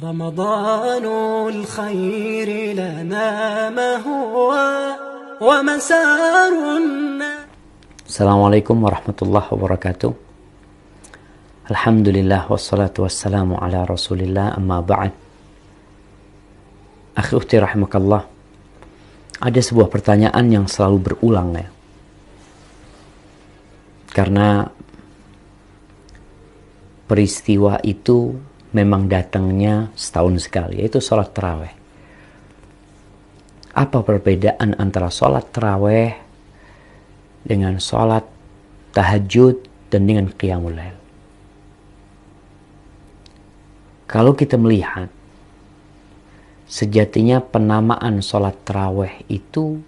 رمضان الخير لنا ما هو ومسار. Assalamualaikum warahmatullahi wabarakatuh. Alhamdulillah wassalatu wassalamu ala rasulillah amma ba'd. Akhi ukhti rahimakallah, ada sebuah pertanyaan yang selalu berulang ya. Karena peristiwa itu memang datangnya setahun sekali, yaitu sholat tarawih. Apa perbedaan antara sholat tarawih dengan sholat tahajud dan dengan qiyamul lail? Kalau kita melihat, sejatinya penamaan sholat tarawih itu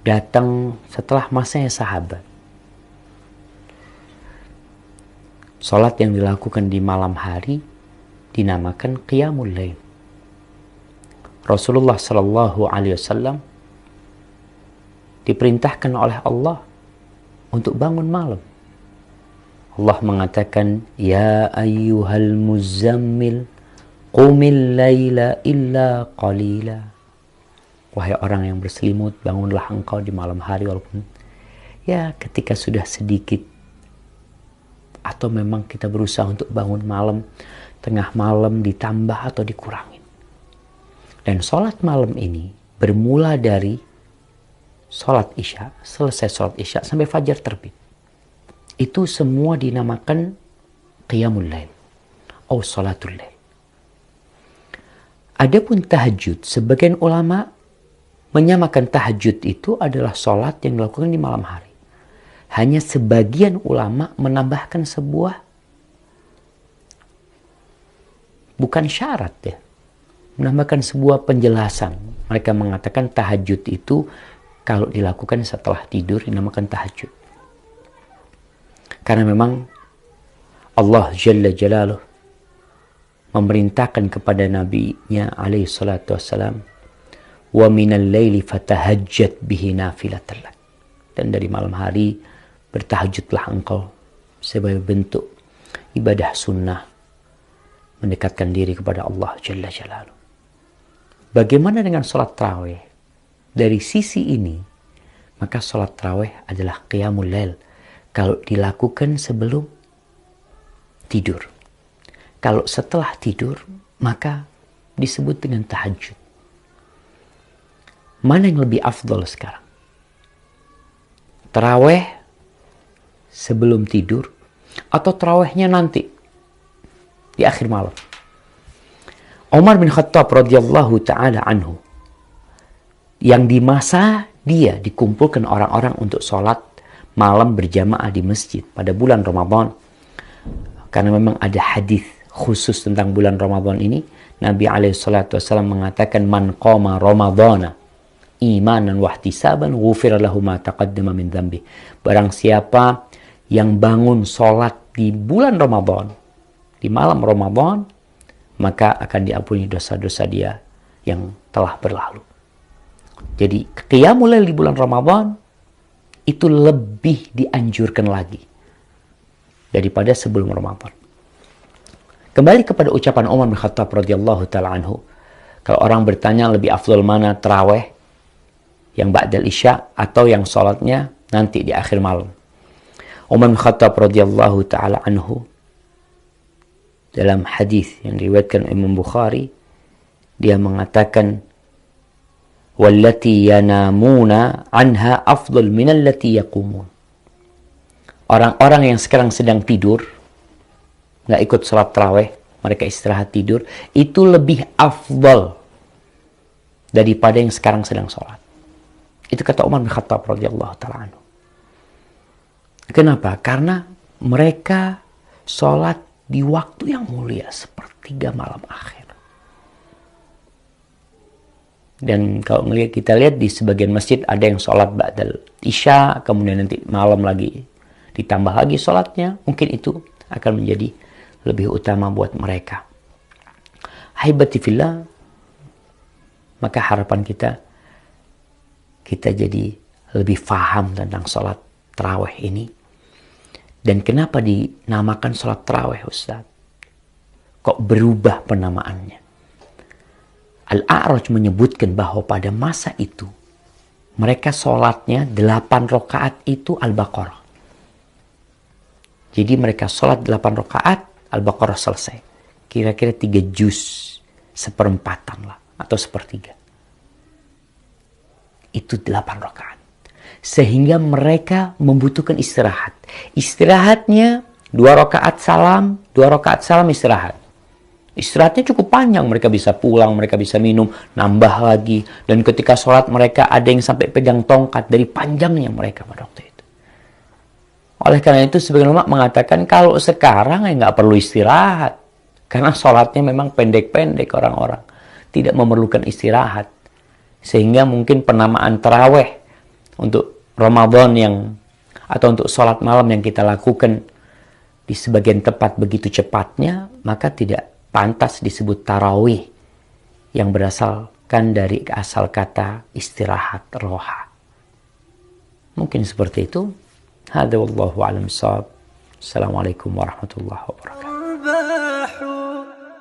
datang setelah masanya sahabat. Sholat yang dilakukan di malam hari dinamakan qiyamul lail. Rasulullah Sallallahu Alaihi Wasallam diperintahkan oleh Allah untuk bangun malam. Allah mengatakan, Ya ayyuhal muzammil, qumil layla illa qalila. Wahai orang yang berselimut, bangunlah engkau di malam hari walaupun ya ketika sudah sedikit. Atau memang kita berusaha untuk bangun malam, tengah malam ditambah atau dikurangin. Dan sholat malam ini bermula dari sholat isya, selesai sholat isya sampai fajar terbit. Itu semua dinamakan qiyamul lail atau sholatul lail. Adapun tahajud, sebagian ulama menyamakan tahajud itu adalah sholat yang dilakukan di malam hari. Hanya sebagian ulama menambahkan sebuah, bukan syarat ya, menambahkan sebuah penjelasan. Mereka mengatakan tahajud itu kalau dilakukan setelah tidur dinamakan tahajud. Karena memang Allah Jalla Jalaluh memerintahkan kepada Nabi-Nya alaihi salatu wassalam, wa minal laili fatahajjat bihi nafilatan lak. Dan dari malam hari bertahajudlah engkau sebagai bentuk ibadah sunnah mendekatkan diri kepada Allah Jalla Jalaluh. Bagaimana dengan sholat tarawih? Dari sisi ini, maka sholat tarawih adalah qiyamul lail kalau dilakukan sebelum tidur. Kalau setelah tidur, maka disebut dengan tahajud. Mana yang lebih afdol sekarang? Tarawih sebelum tidur atau tarawihnya nanti di akhir malam? Umar bin Khattab radhiyallahu taala anhu, yang di masa dia dikumpulkan orang-orang untuk sholat malam berjamaah di masjid pada bulan Ramadan, karena memang ada hadis khusus tentang bulan Ramadan ini. Nabi alaihi salatu wasallam mengatakan, man qama ramadhana imanan wahtisaban ghufira lahu ma taqaddama min dzambi. Barang siapa yang bangun sholat di bulan Ramadan, di malam Ramadan, maka akan diampuni dosa-dosa dia yang telah berlalu. Jadi qiyamul lail di bulan Ramadan itu lebih dianjurkan lagi daripada sebelum Ramadan. Kembali kepada ucapan Umar bin Khattab radhiyallahu taala anhu, kalau orang bertanya lebih afdal mana, tarawih yang ba'dal isya atau yang sholatnya nanti di akhir malam, Umar bin Khattab radhiyallahu taala anhu dalam hadis yang diriwayatkan Imam Bukhari, dia mengatakan, wallati yanamuna anha afdal min allati yaqumun. Orang-orang yang sekarang sedang tidur, nggak ikut salat tarawih, mereka istirahat tidur, itu lebih afdal daripada yang sekarang sedang salat. Itu kata Umar bin Khattab radhiyallahu taala anhu. Kenapa? Karena mereka sholat di waktu yang mulia, sepertiga malam akhir. Dan kalau kita lihat di sebagian masjid ada yang sholat ba'dal isya, kemudian nanti malam lagi ditambah lagi sholatnya. Mungkin itu akan menjadi lebih utama buat mereka. Haibati fillah, maka harapan kita jadi lebih faham tentang sholat tarawih ini. Dan kenapa dinamakan sholat tarawih, Ustaz? kok berubah penamaannya? Al-A'raj menyebutkan bahwa pada masa itu mereka sholatnya 8 rakaat itu Al-Baqarah. Jadi mereka sholat 8 rakaat, Al-Baqarah selesai. Kira-kira 3 juz, seperempatan lah, atau sepertiga. Itu 8 rakaat. Sehingga mereka membutuhkan istirahat. Istirahatnya 2 rakaat salam, 2 rakaat salam istirahat. Istirahatnya cukup panjang, mereka bisa pulang, mereka bisa minum, nambah lagi. Dan ketika sholat mereka ada yang sampai pegang tongkat dari panjangnya mereka pada waktu itu. Oleh karena itu sebagian ulama mengatakan kalau sekarang nggak perlu istirahat. Karena sholatnya memang pendek-pendek orang-orang. Tidak memerlukan istirahat. Sehingga mungkin penamaan taraweh untuk Ramadan atau untuk sholat malam yang kita lakukan di sebagian tempat begitu cepatnya, maka tidak pantas disebut tarawih yang berasalkan dari asal kata istirahat roha. Mungkin seperti itu. Hada wallahu a'lam bissawab. Assalamualaikum warahmatullahi wabarakatuh.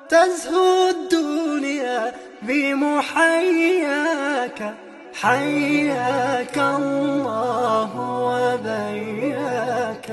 تزهو الدنيا بمحياك حياك الله وبياك